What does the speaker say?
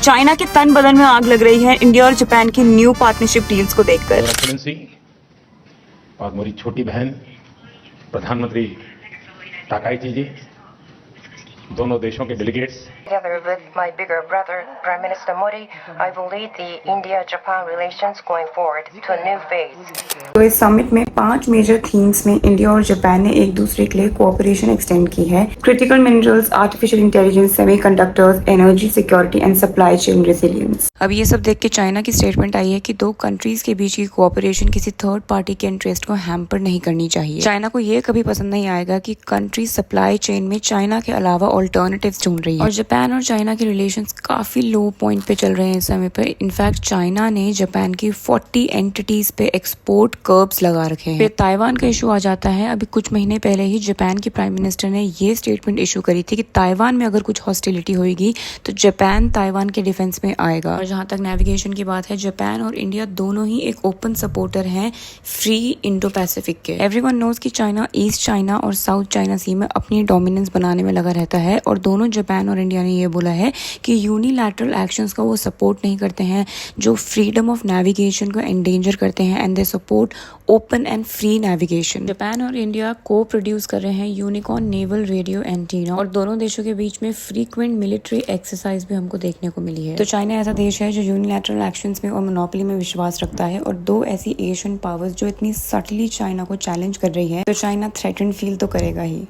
China के तन बदन में आग लग रही है इंडिया और जापान की न्यू पार्टनरशिप डील्स को देखकर। और मेरी छोटी बहन प्रधानमंत्री ताकाइची जी, दोनों देशों के delegates, Together with my bigger brother, Prime Minister Modi, I will lead the India-Japan relations going forward to a new phase. तो इस समिट में 5 मेजर थीम्स में इंडिया और जापान ने एक दूसरे के लिए कोऑपरेशन एक्सटेंड की है। Critical minerals, artificial intelligence, semiconductors, energy security and supply chain resilience. अब ये सब देख के चाइना की स्टेटमेंट आई है कि दो कंट्रीज के बीच की कोऑपरेशन किसी थर्ड पार्टी के इंटरेस्ट को हैम्पर नहीं करनी चाहिए। चाइना को ये कभी पसंद नहीं आएगा कि कंट्री सप्लाई चेन में चाइना के अलावा ऑल्टरनेटिव्स ढूंढ रही है। और जापान और चाइना के रिलेशंस काफी लो पॉइंट पे चल रहे हैं इस समय पे। इनफैक्ट चाइना ने जापान की 40 एंटिटीज पे एक्सपोर्ट कर्ब्स लगा रखे हैं। फिर ताइवान का इशू आ जाता है। अभी कुछ महीने पहले ही जापान की प्राइम मिनिस्टर ने ये स्टेटमेंट इशू करी थी कि ताइवान में अगर कुछ हॉस्टिलिटी होगी तो जापान ताइवान के डिफेंस में आएगा। और जहां तक नेविगेशन की बात है, जापान और इंडिया दोनों ही एक ओपन सपोर्टर हैं फ्री इंडो पैसिफिक के। एवरीवन नोज कि चाइना ईस्ट चाइना और साउथ चाइना सी में अपनी डोमिनेंस बनाने में लगा रहता है और दोनों जापान और इंडिया ने ये बोला है कि यूनिलैटरल एक्शंस का वो सपोर्ट नहीं करते हैं जो फ्रीडम ऑफ नेविगेशन को एंडेंजर करते हैं and they support open and free navigation. Japan और इंडिया को प्रोड्यूस कर रहे हैं यूनिकॉर्न नेवल रेडियो एंटीना और दोनों देशों के बीच में फ्रीक्वेंट मिलिट्री एक्सरसाइज भी हमको देखने को मिली है। तो चाइना ऐसा देश है जो यूनिलैटरल एक्शंस में और मोनोपोली में विश्वास रखता है और दो ऐसी एशियन पावर्स जो इतनी सटली चाइना को चैलेंज कर रही है तो चाइना थ्रेटन फील तो करेगा ही।